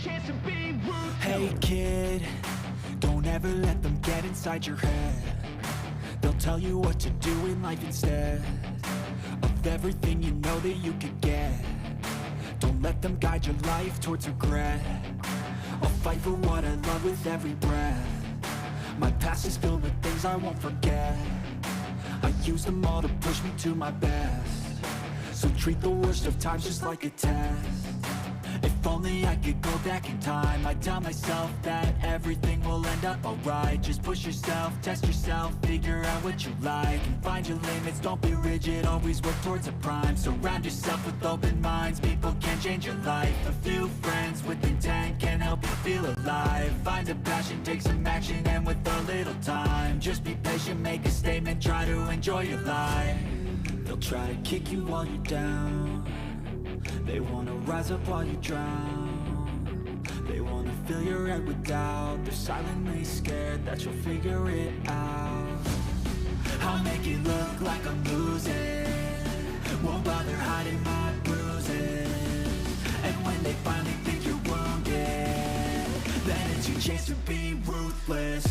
chance to be ruthless. Hey kid, don't ever let them get inside your head. They'll tell you what to do in life instead of everything you know that you could get. Don't let them guide your life towards regret. I'll fight for what I love with every breath. My past is filled with things I won't forget. I use them all to push me to my best. So treat the worst of times just like a test. If only I could go back in time, I'd tell myself that everything will end up alright. Just push yourself, test yourself, figure out what you like, and find your limits, don't be rigid, always work towards a prime. Surround yourself with open minds, people can change your life. A few friends with intent can help you feel alive. Find a passion, take some action, and with a little time, just be patient, make a statement, try to enjoy your life. They'll try to kick you while you're down. They wanna rise up while you drown. They wanna fill your head with doubt. They're silently scared that you'll figure it out. I'll make it look like I'm losing, won't bother hiding my bruises. And when they finally think you're wounded, then it's your chance to be ruthless.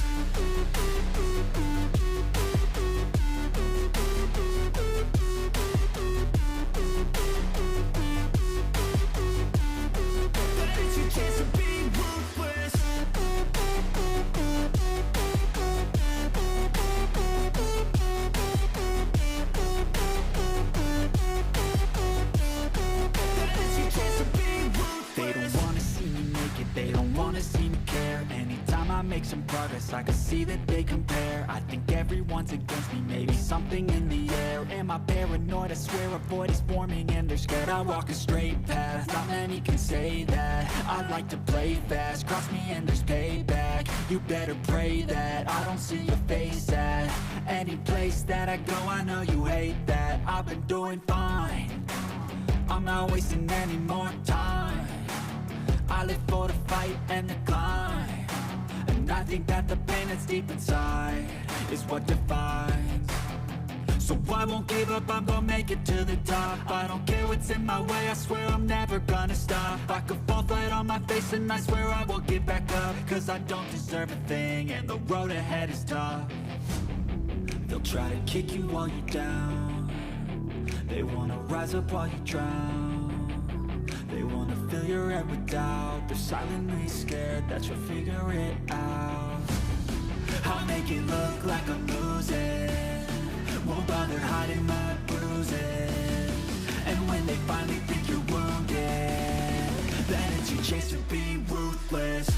Make some progress, I can see that they compare. I think everyone's against me, maybe something in the air. Am I paranoid? I swear a void is forming and they're scared. I walk a straight path, not many can say that. I like to play fast, cross me and there's payback. You better pray that I don't see your face at any place that I go. I know you hate that. I've been doing fine, I'm not wasting any more time. I live for the fight and the climb. I think that the pain that's deep inside is what defines. So I won't give up, I'm gonna make it to the top. I don't care what's in my way, I swear I'm never gonna stop. I could fall flat on my face and I swear I will get back up. Cause I don't deserve a thing and the road ahead is tough. They'll try to kick you while you're down. They wanna rise up while you drown. They wanna fill your head with doubt. They're silently scared that you'll figure it out. I'll make it look like I'm losing, won't bother hiding my bruises. And when they finally think you're wounded, then it's your chance to be ruthless.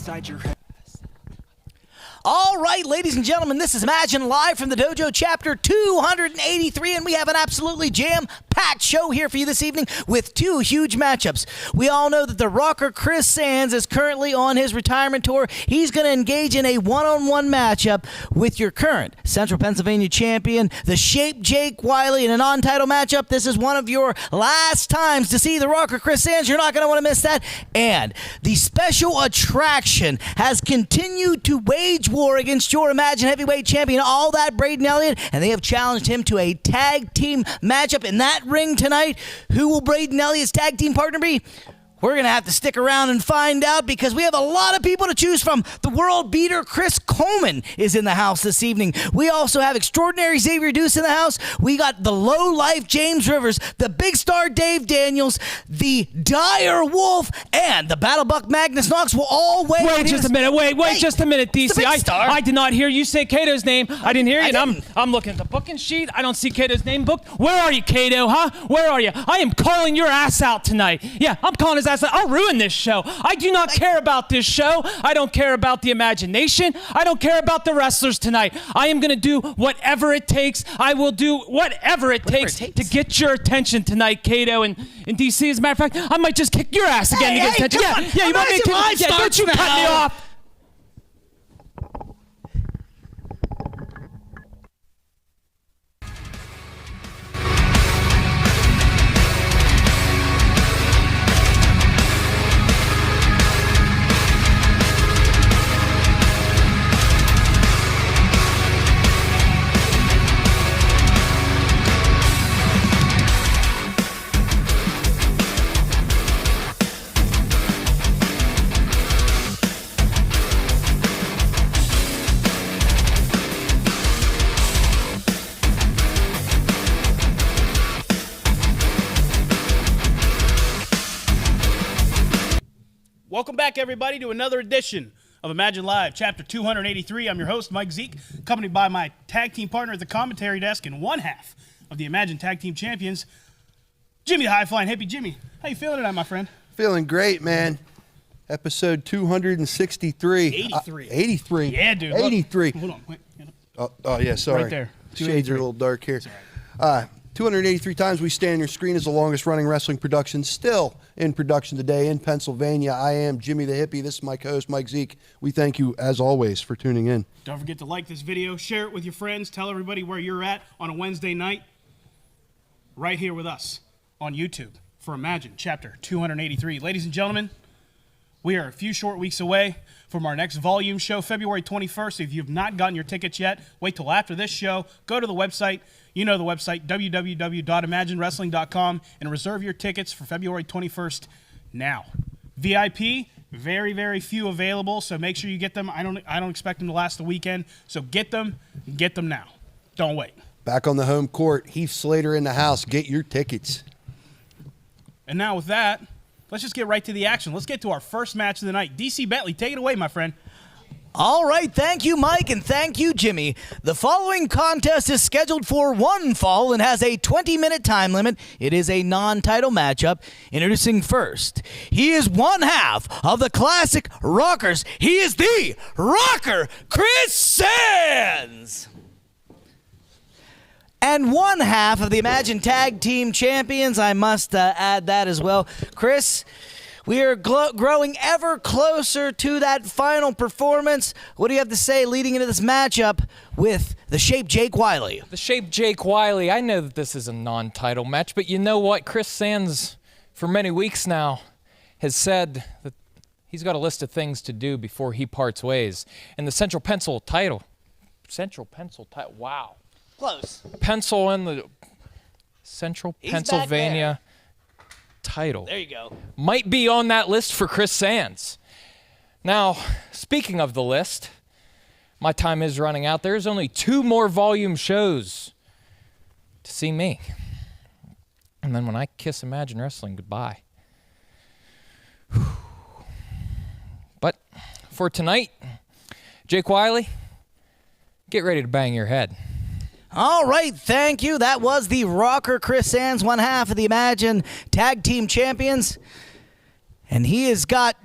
inside your head. All right, ladies and gentlemen, this is Imagine Live from the Dojo, Chapter 283, and we have an absolutely jam-packed show here for you this evening with two huge matchups. We all know that the rocker Chris Sands is currently on his retirement tour. He's going to engage in a one-on-one matchup with your current Central Pennsylvania champion, the Shape Jake Wiley, in a non-title matchup. This is one of your last times to see the rocker Chris Sands. You're not going to want to miss that. And the special attraction has continued to wage war against your Imagine Heavyweight Champion, All That Braden Elliott, and they have challenged him to a tag team matchup in that ring tonight. Who will Braden Elliott's tag team partner be? We're going to have to stick around and find out because we have a lot of people to choose from. The world beater Chris Coleman is in the house this evening. We also have extraordinary Xavier Deuce in the house. We got the low life James Rivers, the big star Dave Daniels, the dire Wolf, and the battle buck Magnus Knox will all weigh. Wait just a minute. Wait just a minute, DC. I did not hear you say Cato's name. I didn't hear you. And I'm looking at the booking sheet. I don't see Cato's name booked. Where are you, Cato, huh? Where are you? I am calling your ass out tonight. Yeah, I'm calling his ass out. I'll ruin this show. I do not care about this show. I don't care about the imagination. I don't care about the wrestlers tonight. I am going to do whatever it takes. I will do whatever it takes to get your attention tonight, Cato. And in DC, as a matter of fact, I might just kick your ass again to get attention. Yeah, you want me to kick? Yeah, don't you cut me off. Welcome back, everybody, to another edition of Imagine Live, Chapter 283. I'm your host, Mike Zeke, accompanied by my tag team partner at the commentary desk and one half of the Imagine Tag Team Champions, Jimmy the High Flying Hippie. Jimmy, how you feeling tonight, my friend? Feeling great, man. Episode 263. 83. 83. Yeah, dude. 83. Hold on. Wait. Oh, yeah, sorry. Right there. Shades are a little dark here. 283 times we stand on your screen as the longest running wrestling production still in production today in Pennsylvania. I am Jimmy the Hippie. This is my co-host, Mike Zeke. We thank you, as always, for tuning in. Don't forget to like this video, share it with your friends, tell everybody where you're at on a Wednesday night, right here with us on YouTube for Imagine Chapter 283. Ladies and gentlemen, we are a few short weeks away from our next volume show, February 21st. If you've not gotten your tickets yet, wait till after this show. Go to the website. You know the website, www.imaginewrestling.com, and reserve your tickets for February 21st now. VIP, very, very few available, so make sure you get them. I don't expect them to last the weekend, so get them now. Don't wait. Back on the home court, Heath Slater in the house. Get your tickets. And now with that, let's just get right to the action. Let's get to our first match of the night. DC Bentley, take it away, my friend. All right, thank you, Mike, and thank you, Jimmy. The following contest is scheduled for one fall and has a 20-minute time limit. It is a non-title matchup. Introducing first, he is one half of the classic Rockers. He is the Rocker, Chris Sands. And one half of the Imagine Tag Team Champions. I must add that as well. Chris, we are growing ever closer to that final performance. What do you have to say leading into this matchup with the Shape Jake Wiley? The Shape Jake Wiley, I know that this is a non-title match, but you know what? Chris Sands, for many weeks now, has said that he's got a list of things to do before he parts ways. And the Central Pennsylvania, wow. Close. Pencil in the Central Pennsylvania title. There you go. Might be on that list for Chris Sands. Now, speaking of the list, my time is running out. There's only 2 more volume shows to see me. And then when I kiss Imagine Wrestling goodbye. But for tonight, Jake Wiley, get ready to bang your head. All right, thank you. That was the Rocker Chris Sands, one half of the Imagine Tag Team Champions. And he has got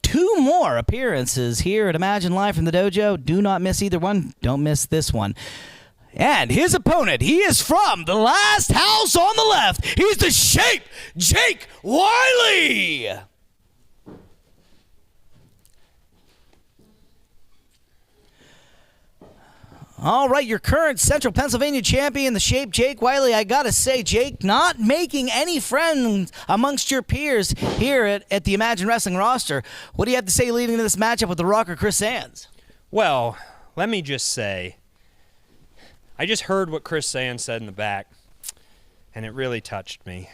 2 more appearances here at Imagine Live from the Dojo. Do not miss either one. Don't miss this one. And his opponent, he is from the last house on the left. He's the Shape, Jake Wiley. All right, your current Central Pennsylvania champion, the Shape, Jake Wiley. I got to say, Jake, not making any friends amongst your peers here at the Imagine Wrestling roster. What do you have to say leading into this matchup with the Rocker, Chris Sands? Well, let me just say, I just heard what Chris Sands said in the back, and it really touched me.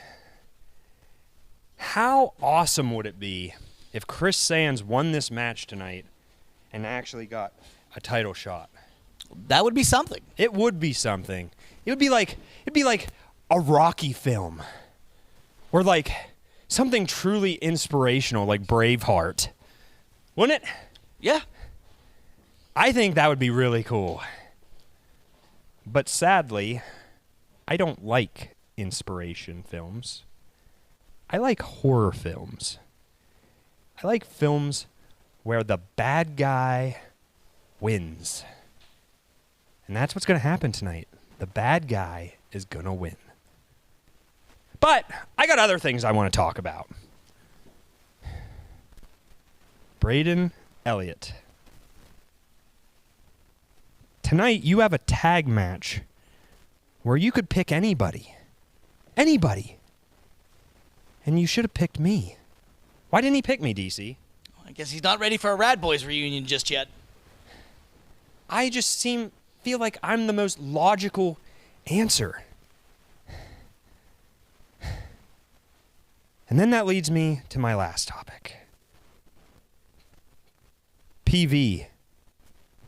How awesome would it be if Chris Sands won this match tonight and actually got a title shot? That would be something. It would be something. It'd be like a Rocky film, or like something truly inspirational, like Braveheart, wouldn't it? Yeah. I think that would be really cool. But sadly, I don't like inspiration films. I like horror films. I like films where the bad guy wins. And that's what's going to happen tonight. The bad guy is going to win. But I got other things I want to talk about. Braden Elliott. Tonight you have a tag match where you could pick anybody. Anybody. And you should have picked me. Why didn't he pick me, DC? I guess he's not ready for a Rad Boys reunion just yet. I just feel like I'm the most logical answer. And then that leads me to my last topic. PV,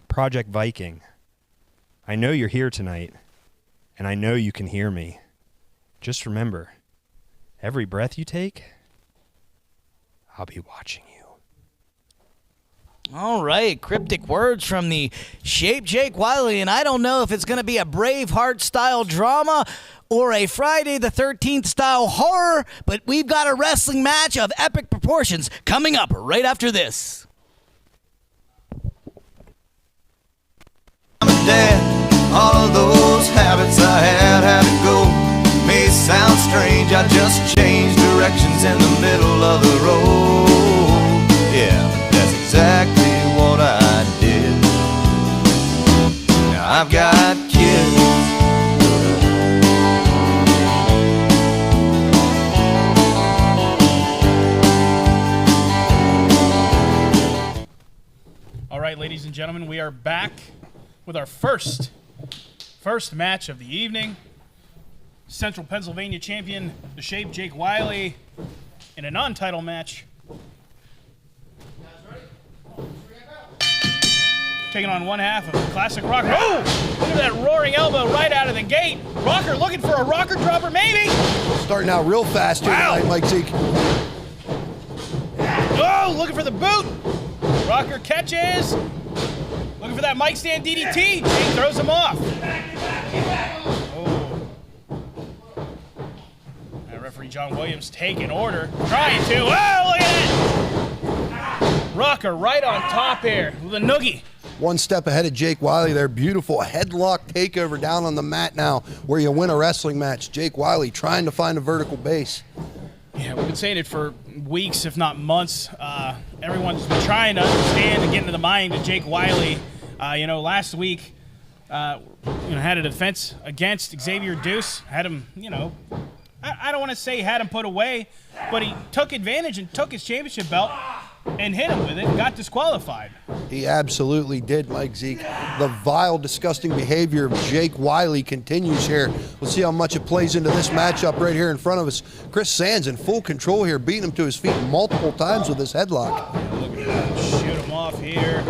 Project Viking. I know you're here tonight, and I know you can hear me. Just remember, every breath you take, I'll be watching you. All right, cryptic words from the Shape Jake Wiley, and I don't know if it's going to be a Braveheart-style drama or a Friday the 13th-style horror, but we've got a wrestling match of epic proportions coming up right after this. I'm dead. All of those habits I had to go. May sound strange, I just changed directions in the middle of the road. Yeah. That's exactly what I did. Now I've got kids. All right, ladies and gentlemen, we are back with our first match of the evening. Central Pennsylvania champion, the Shape Jake Wiley, in a non-title match. Taking on one half of classic Rocker. Oh! Look at that roaring elbow right out of the gate. Rocker looking for a rocker dropper, maybe. Starting out real fast here tonight, Mike Zeke. Oh, looking for the boot. Rocker catches. Looking for that mic stand DDT. Jake throws him off. Oh. Now referee John Williams taking order. Trying to. Oh, look at that. Rocker right on top here with a noogie. One step ahead of Jake Wiley there. Beautiful headlock takeover down on the mat now where you win a wrestling match. Jake Wiley trying to find a vertical base. Yeah, we've been saying it for weeks, if not months. Everyone's been trying to understand and get into the mind of Jake Wiley. Last week, had a defense against Xavier Deuce. Had him, I don't want to say had him put away, but he took advantage and took his championship belt and hit him with it and got disqualified. He absolutely did, Mike Zeke. The vile, disgusting behavior of Jake Wiley continues here. We'll see how much it plays into this matchup right here in front of us. Chris Sands in full control here, beating him to his feet multiple times with this headlock. Look at that. Shoot him off here.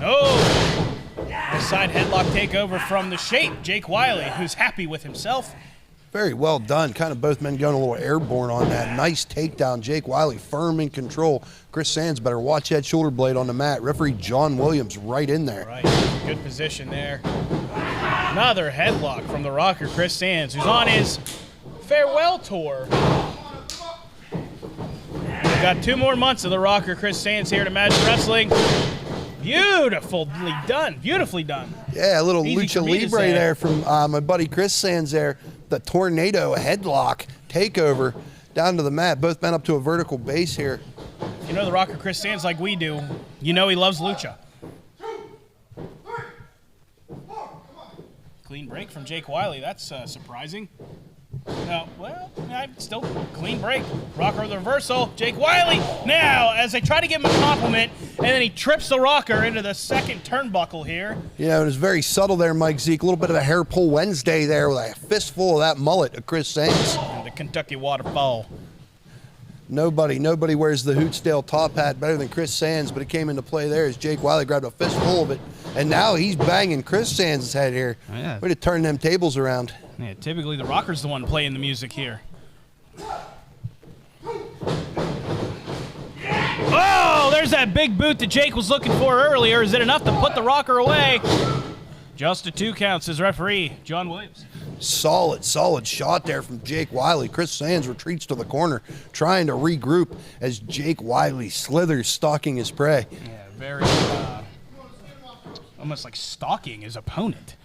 Oh! A side headlock takeover from the Shape, Jake Wiley, who's happy with himself. Very well done. Kind of both men going a little airborne on that. Nice takedown. Jake Wiley firm in control. Chris Sands better watch that shoulder blade on the mat. Referee John Williams right in there. Right. Good position there. Another headlock from the Rocker, Chris Sands, who's on his farewell tour. got 2 more months of the Rocker. Chris Sands here to Magic Wrestling. Beautifully done. Beautifully done. Yeah, a little Easy lucha for me to libre say. there from my buddy Chris Sands there. The tornado headlock takeover down to the mat. Both men up to a vertical base here. You know the Rocker Chris Sands like we do. You know he loves lucha. Clean break from Jake Wiley. That's surprising. Still clean break. Rocker with a reversal. Jake Wiley now as they try to give him a compliment, and then he trips the Rocker into the second turnbuckle here. Yeah, it was very subtle there, Mike Zeke. A little bit of a hair pull Wednesday there with a fistful of that mullet of Chris Sands. And the Kentucky Waterfall. Nobody wears the Hootsdale top hat better than Chris Sands, but it came into play there as Jake Wiley grabbed a fistful of it. And now he's banging Chris Sands' head here. Oh, yeah. Way to turn them tables around. Yeah, typically the Rocker's the one playing the music here. Oh, there's that big boot that Jake was looking for earlier. Is it enough to put the Rocker away? Just a 2 count, says referee John Williams. Solid shot there from Jake Wiley. Chris Sands retreats to the corner, trying to regroup as Jake Wiley slithers, stalking his prey. Yeah, very, almost like stalking his opponent.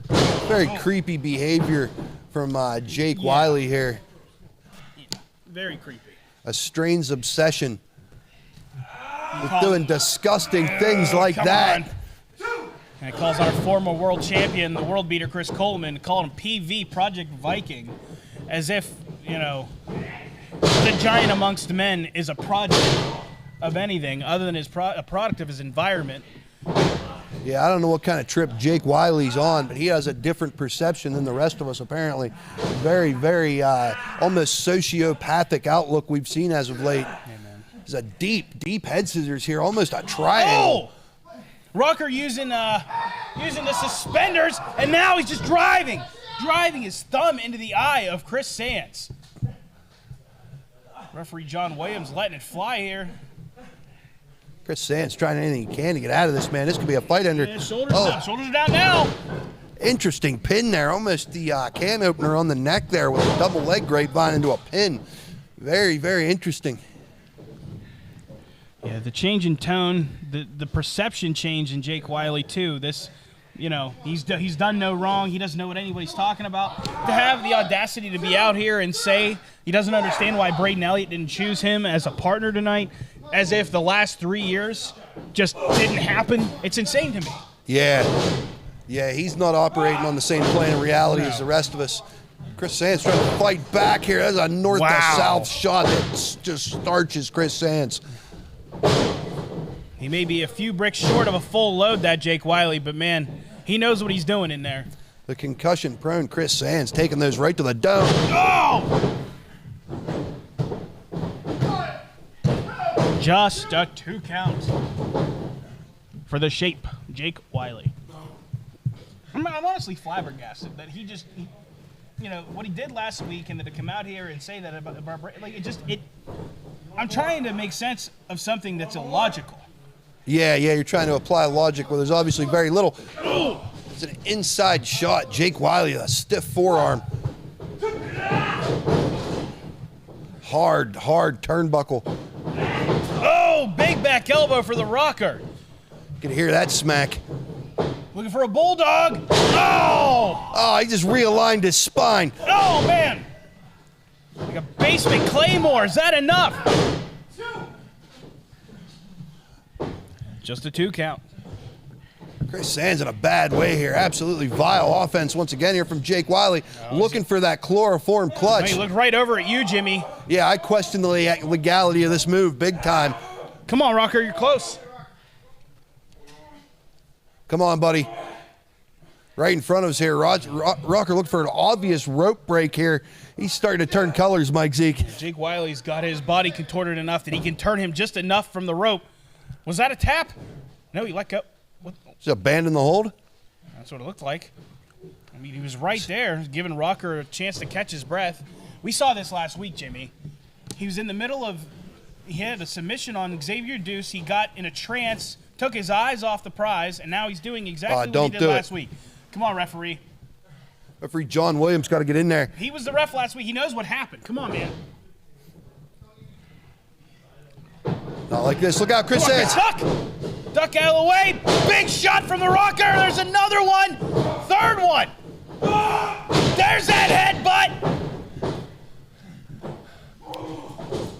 Very creepy behavior from Jake Wiley here. Very creepy. A strange obsession with doing disgusting things like that. On. And it calls our former world champion, the world beater Chris Coleman, called him PV Project Viking, as if, the giant amongst men is a project of anything other than a product of his environment. Yeah, I don't know what kind of trip Jake Wiley's on, but he has a different perception than the rest of us, apparently. Very, very almost sociopathic outlook we've seen as of late. There's a deep head scissors here, almost a triangle. Oh! Rocker using the suspenders, and now he's just driving his thumb into the eye of Chris Sands. Referee John Williams letting it fly here. Chris Sands trying anything he can to get out of this, man. This could be a fight ender. Yeah, shoulders are down now. Interesting pin there. Almost the can opener on the neck there with a double leg grapevine into a pin. Very, very interesting. Yeah, the change in tone, the perception change in Jake Wiley too. This, he's done no wrong. He doesn't know what anybody's talking about. To have the audacity to be out here and say he doesn't understand why Braden Elliott didn't choose him as a partner tonight, as if the last 3 years just didn't happen. It's insane to me. Yeah, he's not operating on the same plane of reality as the rest of us. Chris Sands trying to fight back here. That's a north to south shot that just starches Chris Sands. He may be a few bricks short of a full load, that Jake Wiley, but man, he knows what he's doing in there. The concussion-prone Chris Sands taking those right to the dome. Oh! Just a 2 count for the shape, Jake Wiley. I'm honestly flabbergasted that he what he did last week, and then to come out here and say that about I'm trying to make sense of something that's illogical. Yeah, you're trying to apply logic where there's obviously very little. It's an inside shot. Jake Wiley, a stiff forearm. Hard turnbuckle. Oh, big back elbow for the Rocker. You can hear that smack. Looking for a bulldog. Oh! Oh, he just realigned his spine. Oh, man. Like a basement claymore. Is that enough? Just a 2 count. Chris Sands in a bad way here. Absolutely vile offense once again here from Jake Wiley. Looking for that chloroform clutch. He looked right over at you, Jimmy. Yeah, I question the legality of this move big time. Come on, Rocker. You're close. Come on, buddy. Right in front of us here. Rocker looked for an obvious rope break here. He's starting to turn colors, Mike Zeke. Jake Wiley's got his body contorted enough that he can turn him just enough from the rope. Was that a tap? No, he let go. What? Just abandon the hold? That's what it looked like. I mean, he was right there, giving Rocker a chance to catch his breath. We saw this last week, Jimmy. He was in the middle of, he had a submission on Xavier Deuce. He got in a trance, took his eyes off the prize, and now he's doing exactly what he did last week. Come on, referee. Referee John Williams got to get in there. He was the ref last week. He knows what happened. Come on, man. Not like this. Look out, Chris Come on, Sands. Duck! Duck out of the way. Big shot from the rocker. There's another one. Third one. There's that headbutt.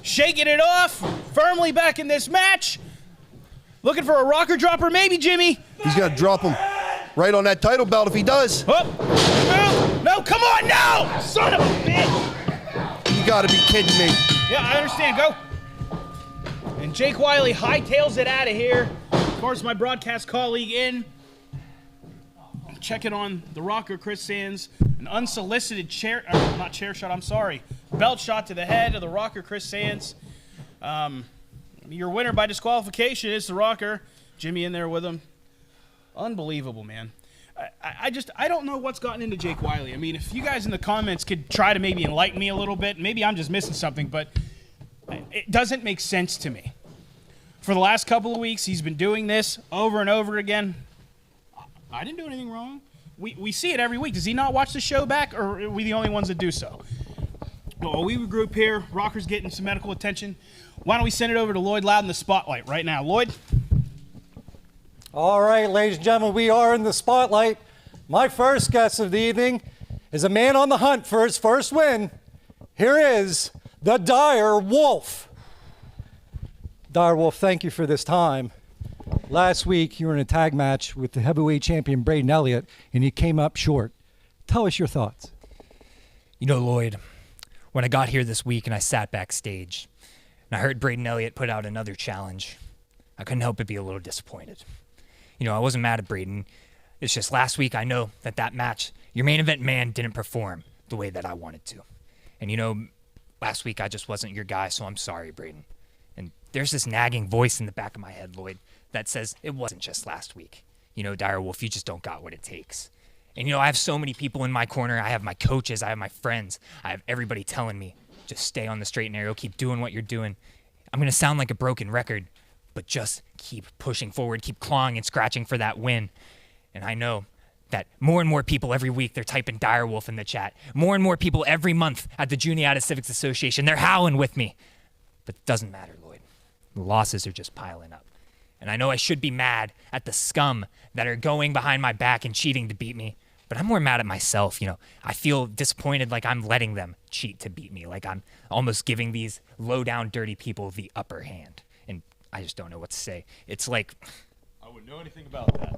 Shaking it off. Firmly back in this match. Looking for a rocker dropper, maybe, Jimmy. He's going to drop him right on that title belt if he does. Oh. No, come on, no! Son of a bitch. You got to be kidding me. Yeah, I understand. Go. And Jake Wiley hightails it out of here. Of course, my broadcast colleague in. Checking on the rocker, Chris Sands. An unsolicited belt shot to the head of the rocker, Chris Sands. Your winner by disqualification is the rocker. Jimmy in there with him. Unbelievable, man. I don't know what's gotten into Jake Wiley. I mean, if you guys in the comments could try to maybe enlighten me a little bit, maybe I'm just missing something, but it doesn't make sense to me. For the last couple of weeks, he's been doing this over and over again. I didn't do anything wrong. We see it every week. Does he not watch the show back, or are we the only ones that do so? Well, we regroup here. Rocker's getting some medical attention. Why don't we send it over to Lloyd Loud in the spotlight right now? Lloyd? All right, ladies and gentlemen, we are in the spotlight. My first guest of the evening is a man on the hunt for his first win. Here is the Dire Wolf. Dire Wolf, thank you for this time. Last week, you were in a tag match with the heavyweight champion, Braden Elliott, and you came up short. Tell us your thoughts. You know, Lloyd, when I got here this week and I sat backstage, and I heard Braden Elliott put out another challenge, I couldn't help but be a little disappointed. You know, I wasn't mad at Braden. It's just last week I know that match, your main event man didn't perform the way that I wanted to. And you know, last week I just wasn't your guy, so I'm sorry, Braden. And there's this nagging voice in the back of my head, Lloyd, that says it wasn't just last week. You know, Dire Wolf, you just don't got what it takes. And you know, I have so many people in my corner. I have my coaches, I have my friends, I have everybody telling me, just stay on the straight and narrow, keep doing what you're doing. I'm going to sound like a broken record, but just keep pushing forward, keep clawing and scratching for that win. And I know that more and more people every week, they're typing Dire Wolf in the chat. More and more people every month at the Juniata Civics Association, they're howling with me. But it doesn't matter, Lloyd. The losses are just piling up. And I know I should be mad at the scum that are going behind my back and cheating to beat me. But I'm more mad at myself, you know. I feel disappointed like I'm letting them cheat to beat me. Like I'm almost giving these low-down, dirty people the upper hand. And I just don't know what to say. It's like... I wouldn't know anything about that.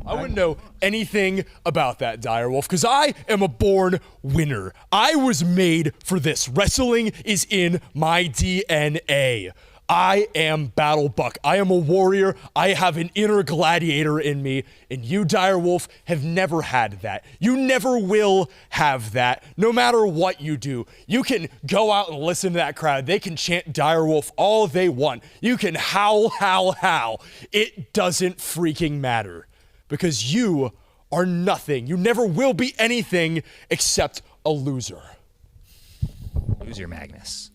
I wouldn't know anything about that, Dire Wolf, because I am a born winner. I was made for this. Wrestling is in my DNA. I am Battle Buck. I am a warrior. I have an inner gladiator in me, and you, Dire Wolf, have never had that. You never will have that, no matter what you do. You can go out and listen to that crowd. They can chant Dire Wolf all they want. You can howl, howl, howl. It doesn't freaking matter, because you are nothing. You never will be anything except a loser. Loser, Magnus.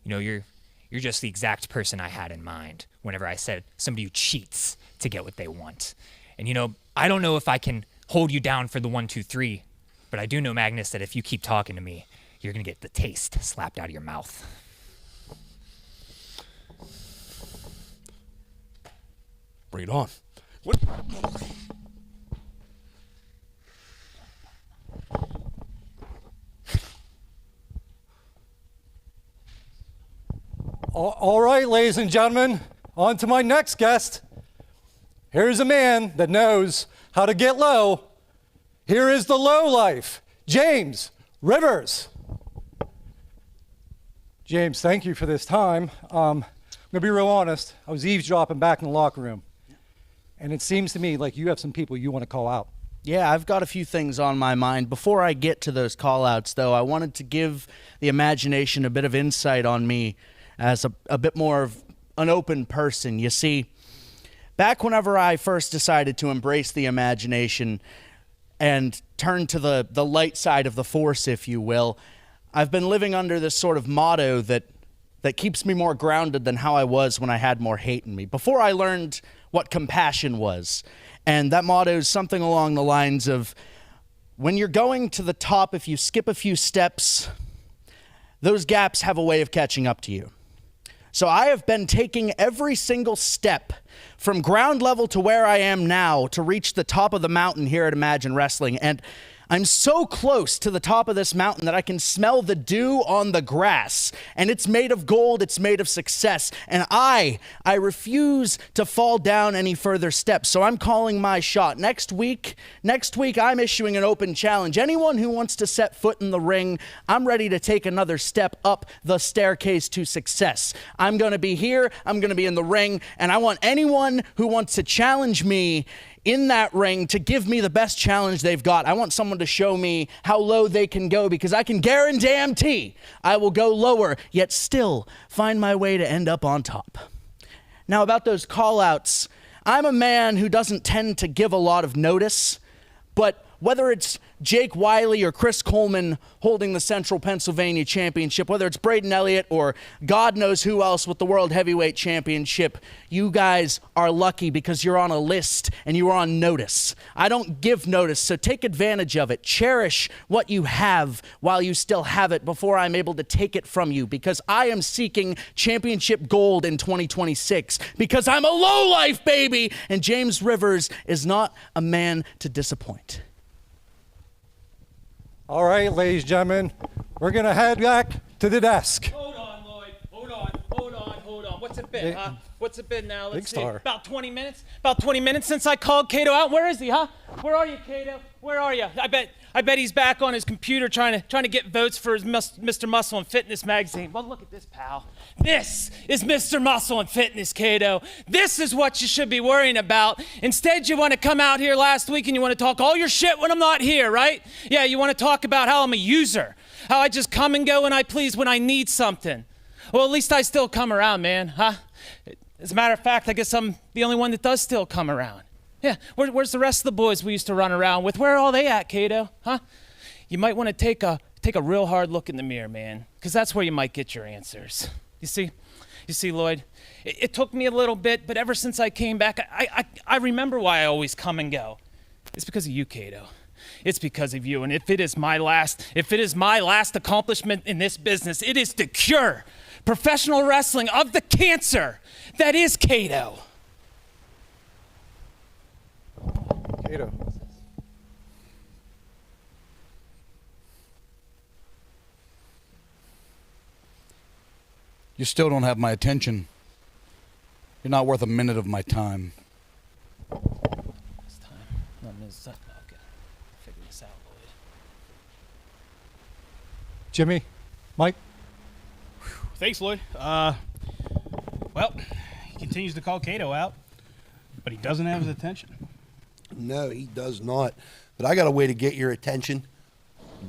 You know, you're just the exact person I had in mind whenever I said somebody who cheats to get what they want. And you know, I don't know if I can hold you down for the 1, 2, 3, but I do know, Magnus, that if you keep talking to me, you're gonna get the taste slapped out of your mouth. Bring it on. What? All right, ladies and gentlemen, on to my next guest. Here's a man that knows how to get low. Here is the low life, James Rivers. James, thank you for this time. I'm going to be real honest. I was eavesdropping back in the locker room, and it seems to me like you have some people you want to call out. Yeah, I've got a few things on my mind. Before I get to those call-outs, though, I wanted to give the imagination a bit of insight on me as a bit more of an open person. You see, back whenever I first decided to embrace the imagination and turn to the light side of the force, if you will, I've been living under this sort of motto that keeps me more grounded than how I was when I had more hate in me, before I learned what compassion was. And that motto is something along the lines of, when you're going to the top, if you skip a few steps, those gaps have a way of catching up to you. So I have been taking every single step from ground level to where I am now to reach the top of the mountain here at Imagine Wrestling. And I'm so close to the top of this mountain that I can smell the dew on the grass. And it's made of gold, it's made of success. And I refuse to fall down any further steps. So I'm calling my shot. Next week, I'm issuing an open challenge. Anyone who wants to set foot in the ring, I'm ready to take another step up the staircase to success. I'm going to be here, I'm going to be in the ring, and I want anyone who wants to challenge me in that ring to give me the best challenge they've got. I want someone to show me how low they can go, because I can guarantee I will go lower, yet still find my way to end up on top. Now, about those call-outs, I'm a man who doesn't tend to give a lot of notice, but whether it's Jake Wiley or Chris Coleman holding the Central Pennsylvania Championship, whether it's Braden Elliott or God knows who else with the World Heavyweight Championship, you guys are lucky because you're on a list and you are on notice. I don't give notice, so take advantage of it. Cherish what you have while you still have it before I'm able to take it from you, because I am seeking championship gold in 2026, because I'm a lowlife, baby, and James Rivers is not a man to disappoint. All right, ladies and gentlemen, we're going to head back to the desk. Hold on, Lloyd. Hold on. What's it been, huh? What's it been now? Let's see. Star. About 20 minutes? About 20 minutes since I called Cato out. Where is he, huh? Where are you, Cato? Where are you? I bet he's back on his computer trying to get votes for his Mr. Muscle and Fitness magazine. Well, look at this, pal. This is Mr. Muscle and Fitness, Cato. This is what you should be worrying about. Instead, you want to come out here last week and you want to talk all your shit when I'm not here, right? Yeah, you want to talk about how I'm a user, how I just come and go when I please when I need something. Well, at least I still come around, man, huh? As a matter of fact, I guess I'm the only one that does still come around. Yeah, where's the rest of the boys we used to run around with? Where are all they at, Cato? Huh? You might want to take a real hard look in the mirror, man, because that's where you might get your answers. You see, Lloyd, it took me a little bit, but ever since I came back, I remember why I always come and go. It's because of you, Cato. It's because of you, and if it is my last accomplishment in this business, it is to cure professional wrestling of the cancer that is Cato. Cato. You still don't have my attention. You're not worth a minute of my time. This time, okay. Figure this out, Lloyd. Jimmy, Mike. Thanks, Lloyd. Well, he continues to call Cato out, but he doesn't have his attention. No, he does not. But I got a way to get your attention.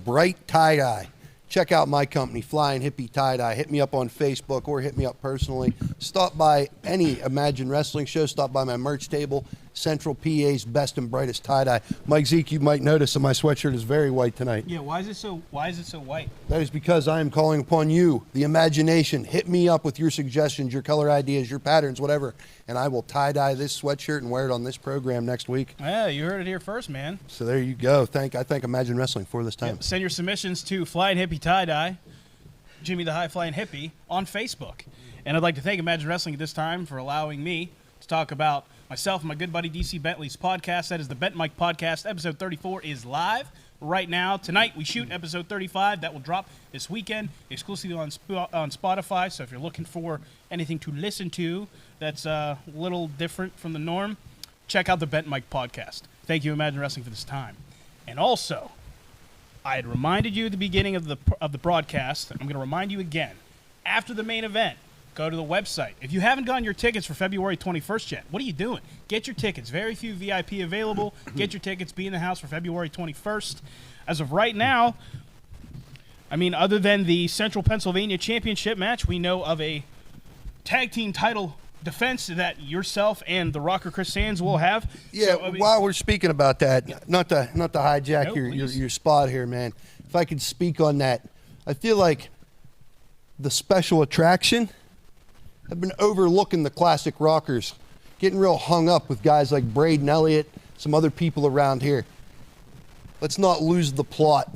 Bright tie-dye. Check out my company, Flying Hippie Tie-Dye. Hit me up on Facebook or hit me up personally. Stop by any Imagine Wrestling show. Stop by my merch table. Central PA's best and brightest tie-dye. Mike Zeke, you might notice that my sweatshirt is very white tonight. Yeah, why is it so white? That is because I am calling upon you, the imagination. Hit me up with your suggestions, your color ideas, your patterns, whatever, and I will tie-dye this sweatshirt and wear it on this program next week. Yeah, you heard it here first, man. So there you go. I thank Imagine Wrestling for this time. Yep. Send your submissions to Flying Hippie Tie-Dye, Jimmy the High Flying Hippie, on Facebook. And I'd like to thank Imagine Wrestling at this time for allowing me to talk about myself and my good buddy DC Bentley's podcast. That is the Bent Mike Podcast. Episode 34 is live right now. Tonight we shoot episode 35. That will drop this weekend exclusively on Spotify. So if you're looking for anything to listen to that's a little different from the norm, check out the Bent Mike Podcast. Thank you, Imagine Wrestling, for this time. And also, I had reminded you at the beginning of the broadcast, and I'm going to remind you again, after the main event, go to the website. If you haven't gotten your tickets for February 21st yet, what are you doing? Get your tickets. Very few VIP available. Get your tickets. Be in the house for February 21st. As of right now, I mean, other than the Central Pennsylvania Championship match, we know of a tag team title defense that yourself and the Rocker Chris Sands will have. Yeah, So, I mean, while we're speaking about that, Yeah. not to hijack No, your spot here, man. If I could speak on that, I feel like the special attraction have been overlooking the classic rockers, getting real hung up with guys like Braden Elliott, some other people around here. Let's not lose the plot.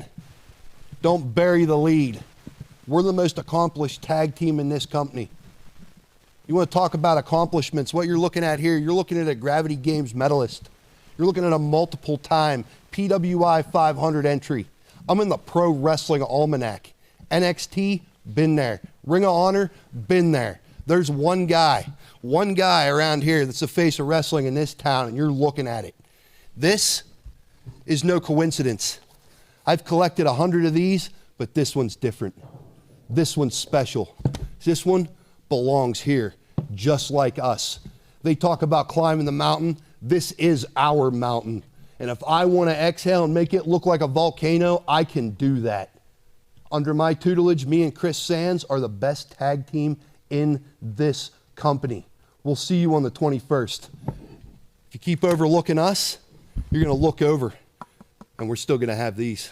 Don't bury the lead. We're the most accomplished tag team in this company. You want to talk about accomplishments. What you're looking at here, you're looking at a Gravity Games medalist. You're looking at a multiple-time PWI 500 entry. I'm in the Pro Wrestling Almanac. NXT, been there. Ring of Honor, been there. There's one guy around here that's the face of wrestling in this town, and you're looking at it. This is no coincidence. I've collected 100 of these, but this one's different. This one's special. This one belongs here, just like us. They talk about climbing the mountain. This is our mountain. And if I want to exhale and make it look like a volcano, I can do that. Under my tutelage, me and Chris Sands are the best tag team in this company. We'll see you on the 21st. If you keep overlooking us, you're going to look over, and we're still going to have these.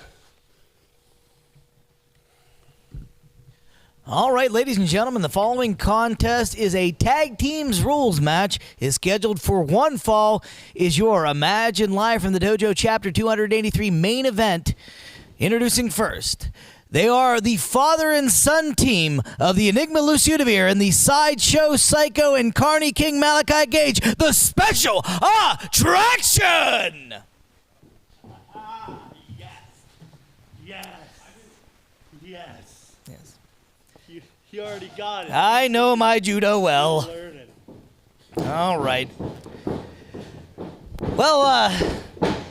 All right, ladies and gentlemen, the following contest is a tag teams rules match. Is scheduled for one fall. Is your Imagine Live from the Dojo Chapter 283 main event. Introducing first, they are the father and son team of the Enigma Lucudavir and the Sideshow Psycho and Carney King Malachi Gage, the Special Attraction! You already got it. I know my judo well. Learning. All right. Well,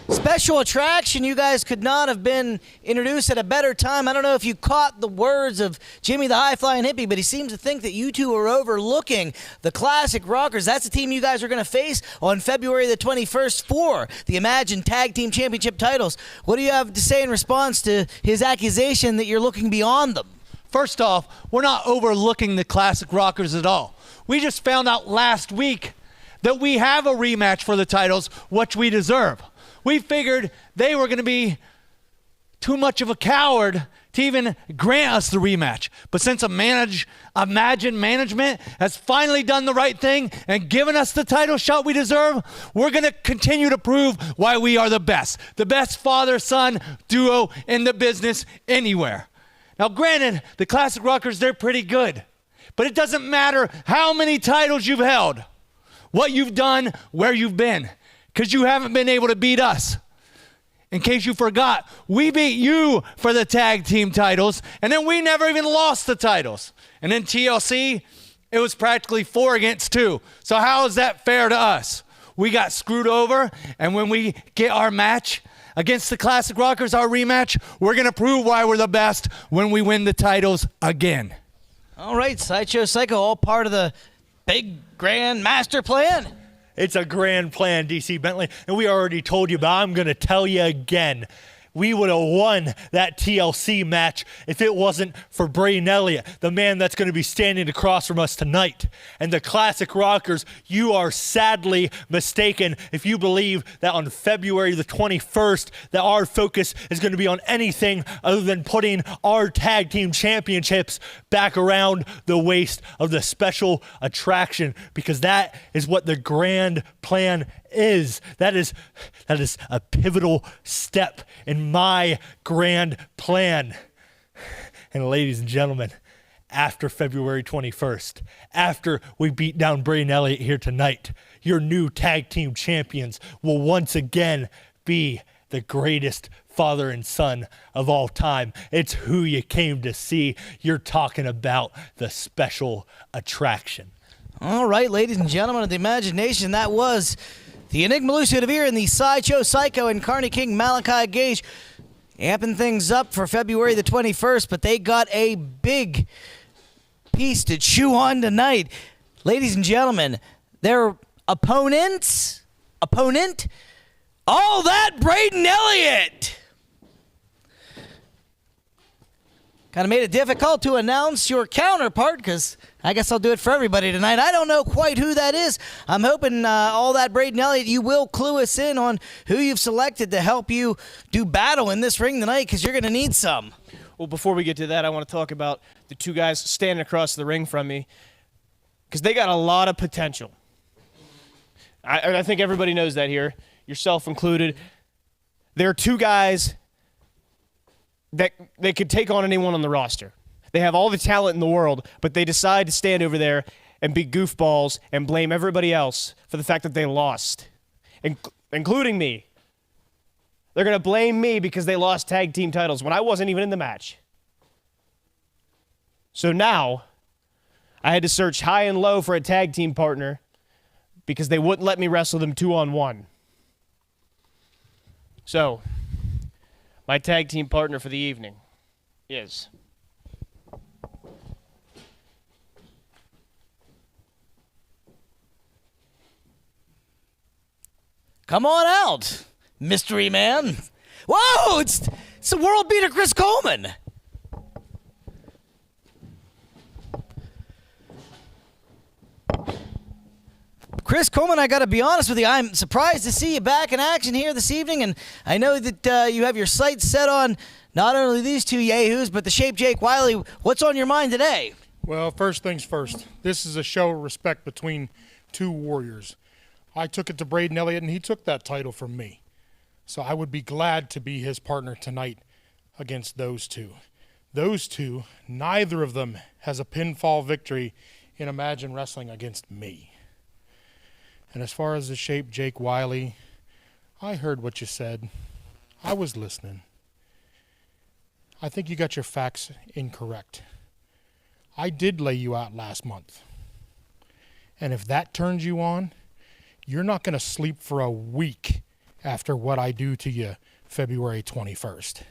special attraction, you guys could not have been introduced at a better time. I don't know if you caught the words of Jimmy the High-Flying Hippie, but he seems to think that you two are overlooking the Classic Rockers. That's the team you guys are going to face on February the 21st for the Imagine Tag Team Championship titles. What do you have to say in response to his accusation that you're looking beyond them? First off, we're not overlooking the Classic Rockers at all. We just found out last week that we have a rematch for the titles, which we deserve. We figured they were going to be too much of a coward to even grant us the rematch. But since Imagine Management has finally done the right thing and given us the title shot we deserve, we're going to continue to prove why we are the best father-son duo in the business anywhere. Now, granted, the Classic Rockers, they're pretty good. But it doesn't matter how many titles you've held, what you've done, where you've been, because you haven't been able to beat us. In case you forgot, we beat you for the tag team titles, and then we never even lost the titles. And in TLC, it was practically 4 against 2. So how is that fair to us? We got screwed over, and when we get our match against the Classic Rockers, our rematch, we're going to prove why we're the best when we win the titles again. All right, Sideshow Psycho, all part of the big, grand master plan? It's a grand plan, DC Bentley, and we already told you, but I'm going to tell you again. We would have won that TLC match if it wasn't for Braden Elliott, the man that's going to be standing across from us tonight. And the Classic Rockers, you are sadly mistaken if you believe that on February the 21st that our focus is going to be on anything other than putting our tag team championships back around the waist of the Special Attraction, because that is what the grand plan is. That is a pivotal step in my grand plan. And ladies and gentlemen, after February 21st, after we beat down Braden Elliott here tonight, your new tag team champions will once again be the greatest father and son of all time. It's who you came to see. You're talking about the Special Attraction. All right, ladies and gentlemen of the imagination, that was the Enigma Lucudavir and the Sideshow Psycho and Carney King Malachi Gage amping things up for February the 21st, but they got a big piece to chew on tonight. Ladies and gentlemen, their opponent, all that Braden Elliott. Kind of made it difficult to announce your counterpart, because I guess I'll do it for everybody tonight. I don't know quite who that is. I'm hoping all that Braden Elliott, you will clue us in on who you've selected to help you do battle in this ring tonight, because you're going to need some. Well, before we get to that, I want to talk about the two guys standing across the ring from me, because they got a lot of potential. I think everybody knows that here, yourself included. There are two guys that they could take on anyone on the roster. They have all the talent in the world, but they decide to stand over there and be goofballs and blame everybody else for the fact that they lost, including me. They're going to blame me because they lost tag team titles when I wasn't even in the match. So now, I had to search high and low for a tag team partner because they wouldn't let me wrestle them 2-on-1. So, my tag team partner for the evening is... Come on out, mystery man. Whoa, it's the world beater Chris Coleman. Chris Coleman, I got to be honest with you, I'm surprised to see you back in action here this evening, and I know that you have your sights set on not only these two yahoos, but the Shape Jake Wiley. What's on your mind today? Well, first things first. This is a show of respect between two warriors. I took it to Braden Elliott, and he took that title from me. So I would be glad to be his partner tonight against those two. Those two, neither of them has a pinfall victory in Imagine Wrestling against me. And as far as the Shape Jake Wiley, I heard what you said. I was listening. I think you got your facts incorrect. I did lay you out last month. And if that turns you on, you're not going to sleep for a week after what I do to you February 21st.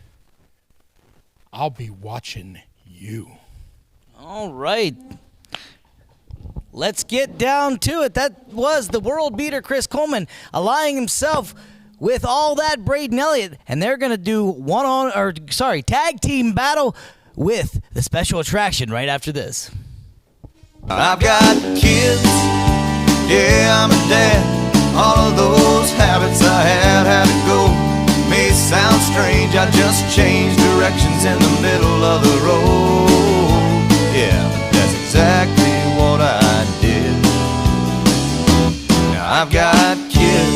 I'll be watching you. All right. Let's get down to it. That was the world beater Chris Coleman allying himself with all that Braden Elliott, and they're going to do tag team battle with the special attraction right after this. I've got kids, yeah, I'm a dad. All of those habits I had to go. May sound strange, I just changed directions in the middle of the road. Yeah, but that's exactly what I did. Now I've got kids.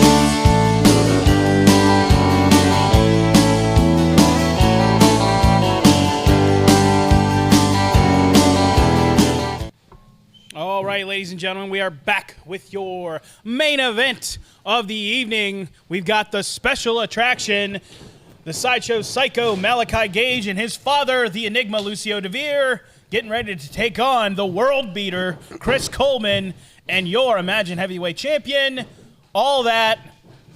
All right, ladies and gentlemen, we are back with your main event of the evening. We've got the special attraction, the Sideshow Psycho Malachi Gage and his father, the Enigma Lucio DeVere, getting ready to take on the world beater Chris Coleman and your Imagine Heavyweight Champion, all that,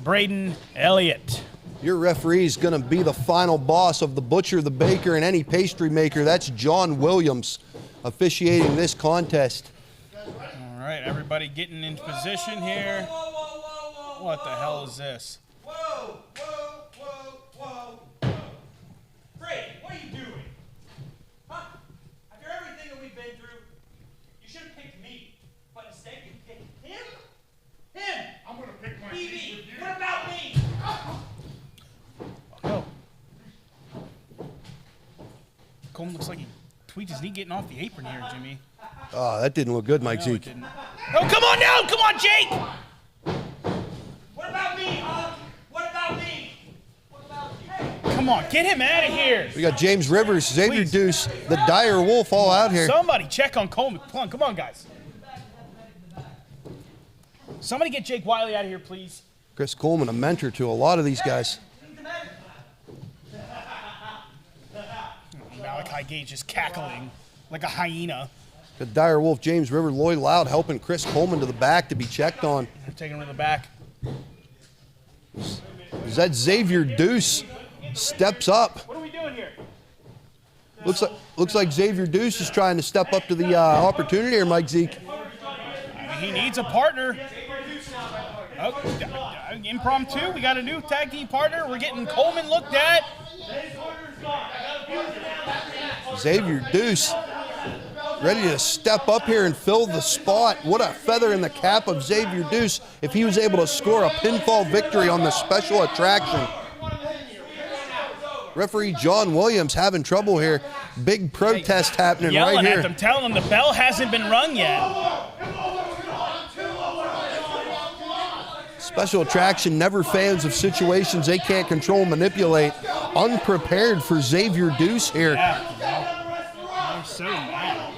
Braden Elliott. Your referee is going to be the final boss of the butcher, the baker, and any pastry maker. That's John Williams officiating this contest. All right, everybody getting into position here. What the hell is this? Whoa! Fred, what are you doing? Huh? After everything that we've been through, you should have picked me. But instead, you picked him? Him! I'm going to pick my team with you. What about me? Oh. Coleman looks like he tweaked his knee getting off the apron here, Jimmy. Oh, that didn't look good, Mike Zeke. Oh, come on now! Come on, Jake! What about me, huh? What about me? What about you? Come on, get him out of here! We got James Rivers, Xavier Deuce, the Dire Wolf all out here. Somebody check on Coleman. Come on, guys. Somebody get Jake Wiley out of here, please. Chris Coleman, a mentor to a lot of these guys. Malachi Gage is cackling like a hyena. The Dire Wolf, James River, Lloyd Loud helping Chris Coleman to the back to be checked on. Taking him to the back. Is that Xavier Deuce steps up? What are we doing here? Looks like Xavier Deuce is trying to step up to the opportunity here, Mike Zeke. I mean, he needs a partner. Oh, impromptu. We got a new tag team partner. We're getting Coleman looked at. Xavier Deuce ready to step up here and fill the spot. What a feather in the cap of Xavier Deuce if he was able to score a pinfall victory on the special attraction. Referee John Williams having trouble here. Big protest happening Yelling right here. at them, telling them the bell hasn't been rung yet. Special attraction never fans of situations they can't control and manipulate. Unprepared for Xavier Deuce here. Yeah. I'm so mad.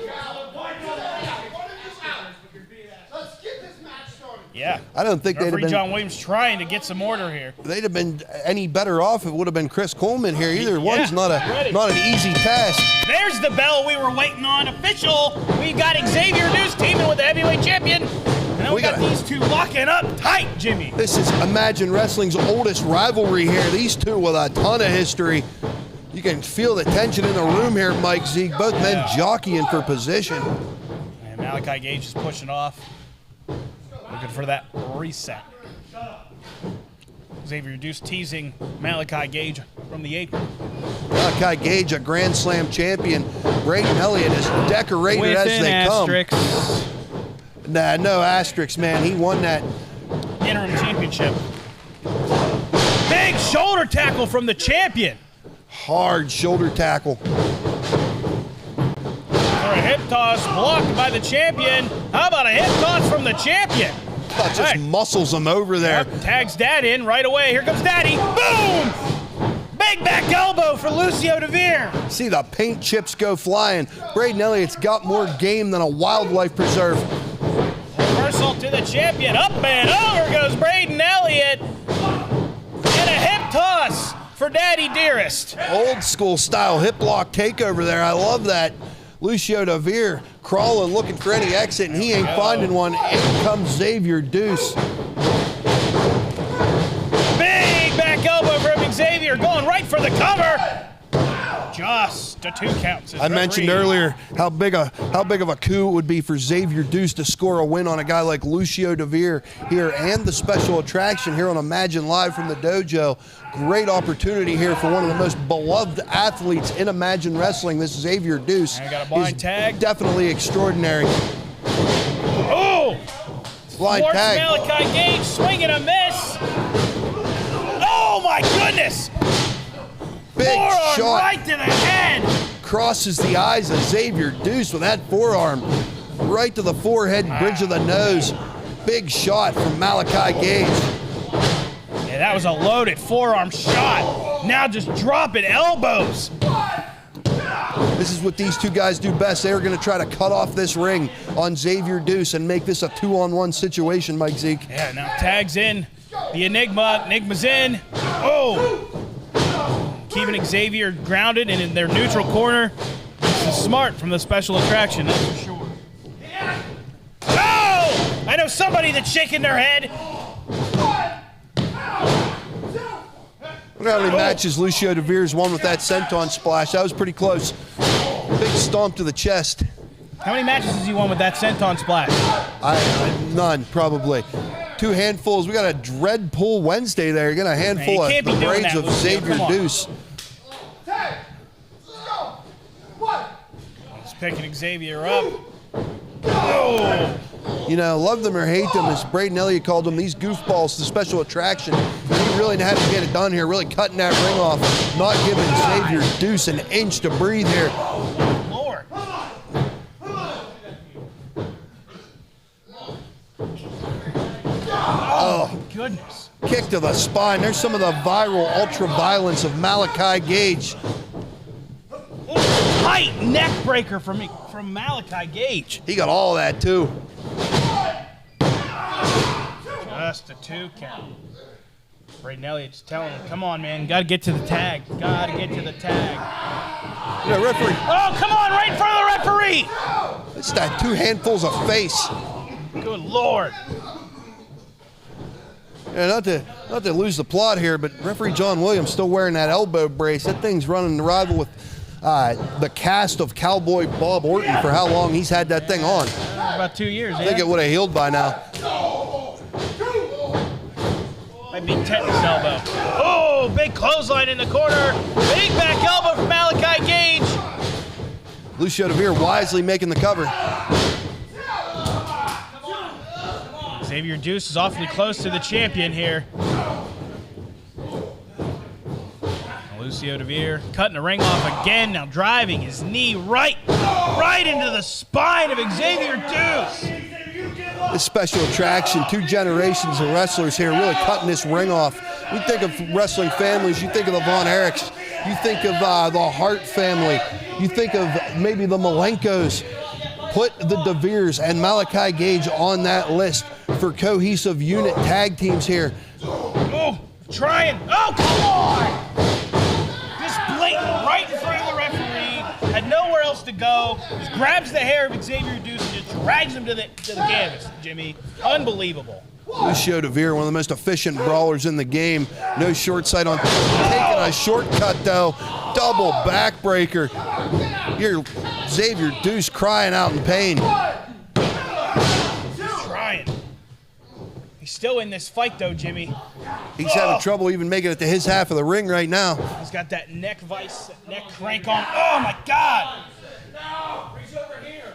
I don't think they'd have Referee been. John Williams trying to get some order here. They'd have been any better off if it would have been Chris Coleman here. Either one's not an easy task. There's the bell we were waiting on. Official. We got Xavier Deuce teaming with the heavyweight champion. And then we got these two locking up tight, Jimmy. This is Imagine Wrestling's oldest rivalry here. These two with a ton of history. You can feel the tension in the room here, Mike Zeke. Both men jockeying for position. And Malachi Gage is pushing off. Looking for that reset. Xavier Deuce teasing Malachi Gage from the apron. Malachi Gage, a Grand Slam champion. Braden Elliott is decorated With as they asterisk. come. Nah, no asterisks, man. He won that interim championship. Big shoulder tackle from the champion. hard shoulder tackle. For a hip toss blocked by the champion. How about a hip toss from the champion? That just muscles him over there. Yep, tags Dad in right away. Here comes Daddy. Boom! Big back elbow for Lucio DeVere. See the paint chips go flying. Braden Elliott's got more game than a wildlife preserve. Reversal to the champion. Up and over goes Braden Elliott. And a hip toss for Daddy Dearest. Old school style hip lock takeover there. I love that. Lucio DeVere crawling, looking for any exit, and he ain't finding one. In comes Xavier Deuce. Big back elbow from Xavier, going right for the cover. Just a 2 count. I mentioned earlier how big of a coup it would be for Xavier Deuce to score a win on a guy like Lucio DeVere here, and the special attraction here on Imagine Live from the dojo. Great opportunity here for one of the most beloved athletes in Imagine Wrestling. This Xavier Deuce got a blind tag. Definitely extraordinary. Oh! Blind Thwarts tag. Malachi Gage, swing and a miss. Oh my goodness! Big Forearm shot. right to the head. Crosses the eyes of Xavier Deuce with that forearm. Right to the forehead, bridge of the nose. Big shot from Malachi Gage. Yeah, that was a loaded forearm shot. Now just dropping elbows. This is what these two guys do best. They are going to try to cut off this ring on Xavier Deuce and make this a 2-on-1 situation, Mike Zeke. Yeah, now tags in the Enigma. Enigma's in. Oh! Keeping Xavier grounded and in their neutral corner. This is smart from the special attraction, that's for sure. Oh! I know somebody that's shaking their head. Look how many matches Lucio DeVere's won with that senton splash. That was pretty close. Big stomp to the chest. How many matches has he won with that senton splash? None, probably. 2 handfuls. We got a dread pull Wednesday there. You got a handful of the braids of Xavier Deuce. He's picking Xavier up. Oh! You know, love them or hate them, as Braden Elliott called them, these goofballs, the special attraction. He really had to get it done here, really cutting that ring off, not giving Xavier Deuce an inch to breathe here. Lord. Oh, goodness. Kick to the spine. There's some of the viral ultra-violence of Malachi Gage. Tight neck breaker from Malachi Gage. He got all that, too. Just a 2 count. Braden Elliott's telling him, come on, man, gotta get to the tag. Gotta get to the tag. Yeah, referee. Oh, come on, right in front of the referee! It's that 2 handfuls of face. Good Lord. Yeah, not to lose the plot here, but referee John Williams still wearing that elbow brace. That thing's running the rival with the cast of Cowboy Bob Orton for how long he's had that thing on. About 2 years, I think it would have healed by now. Might be tetanus elbow. Oh, big clothesline in the corner. Big back elbow from Malachi Gage. Lucio DeVere wisely making the cover. Xavier Deuce is awfully close to the champion here. Lucio DeVere cutting the ring off again, now driving his knee right into the spine of Xavier Deuce. This special attraction, 2 generations of wrestlers here really cutting this ring off. You think of wrestling families, you think of the Von Erichs, you think of the Hart family, you think of maybe the Malenkos. Put the DeVeres and Malachi Gage on that list for cohesive unit tag teams here. Oh, trying. Oh, come on! Just blatant right in front of the referee. Had nowhere else to go. Just grabs the hair of Xavier Deuce and just drags him to the canvas, Jimmy. Unbelievable. Lucio DeVere, one of the most efficient brawlers in the game. No short sight on taking a shortcut, though. Double backbreaker. Here, Xavier Deuce crying out in pain. He's trying. He's still in this fight, though, Jimmy. He's having trouble even making it to his half of the ring right now. He's got that neck vice, that neck crank on. Oh, my God. He's over here.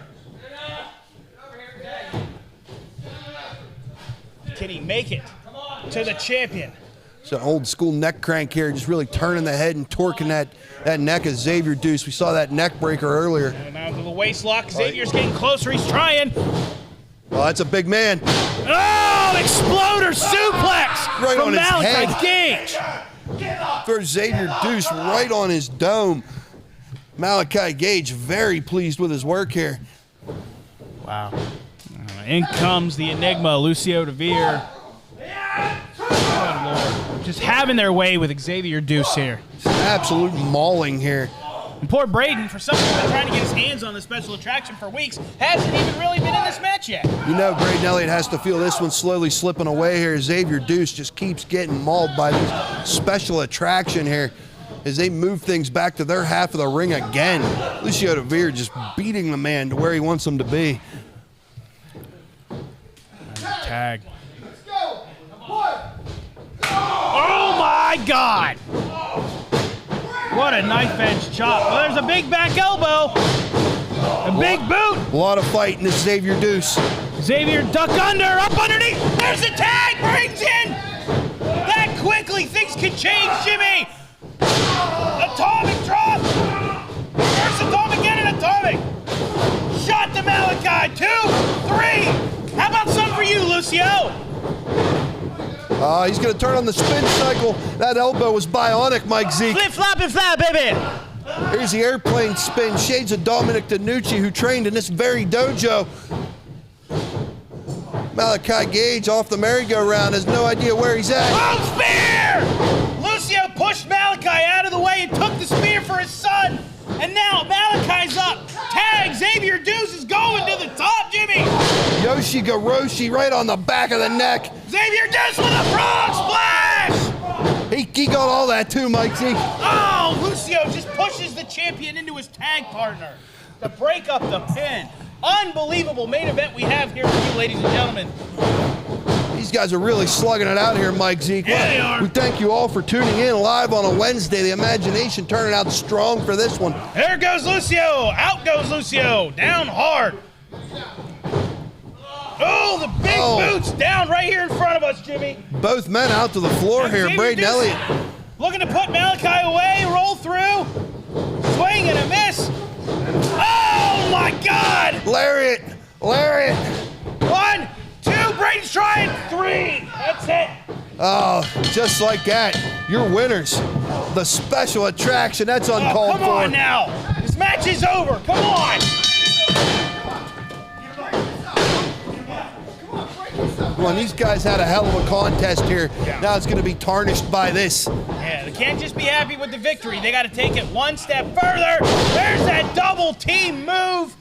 Can he make it to the champion? It's an old school neck crank here, just really turning the head and torquing that neck of Xavier Deuce. We saw that neck breaker earlier. And now to the waist lock. Xavier's getting closer. He's trying. Oh, that's a big man. Oh, exploder suplex right from on his Malachi head. Gage. Throws Xavier Deuce right on his dome. Malachi Gage very pleased with his work here. Wow. In comes the Enigma, Lucio DeVere. Oh, Lord. Just having their way with Xavier Deuce here. Absolute mauling here. And poor Braden, for someone who's been trying to get his hands on the special attraction for weeks, hasn't even really been in this match yet. You know, Braden Elliott has to feel this one slowly slipping away here. Xavier Deuce just keeps getting mauled by this special attraction here as they move things back to their half of the ring again. Lucio DeVere just beating the man to where he wants him to be. Tag. Oh my God! What a knife edge chop. Well, there's a big back elbow. A big boot. A lot of fight in this Xavier Deuce. Xavier duck under, up underneath. There's the tag, brings in. That quickly, things can change, Jimmy. Atomic drop. First atomic and an atomic. Shot to Malachi, 2, 3. How about some for you, Lucio? He's going to turn on the spin cycle. That elbow was bionic, Mike Zeke. Flip, flop, and flap, baby. Here's the airplane spin. Shades of Dominic DiNucci, who trained in this very dojo. Malachi Gage off the merry-go-round, has no idea where he's at. Oh, spear! Lucio pushed Malachi out of the way and took the spear for his son. And now Malachi's up. Tag, Xavier Deuce is going to the top, Jimmy. Yoshi Garoshi right on the back of the neck. Xavier Deuce with a frog splash. He got all that too, Mike Zeke. Oh, Lucio just pushes the champion into his tag partner to break up the pin. Unbelievable main event we have here for you, ladies and gentlemen. These guys are really slugging it out here, Mike Zeke. Yeah, they are. We thank you all for tuning in live on a Wednesday. The imagination turning out strong for this one. There goes Lucio. Out goes Lucio. Down hard. Oh, the big boots down right here in front of us, Jimmy. Both men out to the floor here. Braden Elliott looking to put Malachi away, roll through, swing and a miss. Oh my God! Lariat, Lariat. 1, 2, Braden's trying. 3, that's it. Oh, just like that. You're winners. The special attraction, that's uncalled for. Come on now. This match is over. Come on. Come on, these guys had a hell of a contest here. Yeah. Now it's going to be tarnished by this. Yeah, they can't just be happy with the victory. They got to take it one step further. There's that double team move.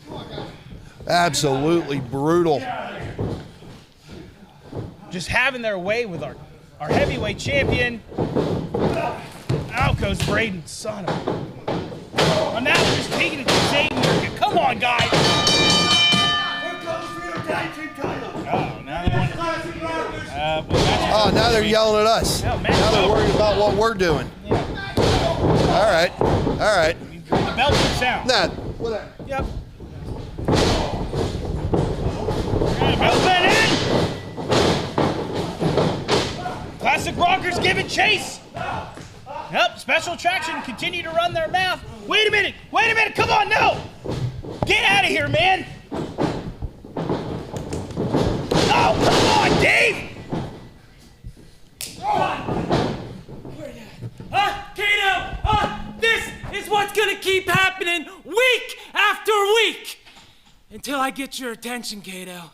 Absolutely brutal. Just having their way with our heavyweight champion. Out goes Braden, son of a... Oh, now they're just taking it to Xavier. Come on, guys. Oh, now they're yelling at us. Now they're worried about what we're doing. All right. All right. The bell puts out. Nah. Yep. Bell bent in. Classic Rockers giving chase. Yep, special attraction continue to run their mouth. Wait a minute, come on, no! Get out of here, man! Oh, come on, Dave! Kato! This is what's gonna keep happening week after week! Until I get your attention, Kato.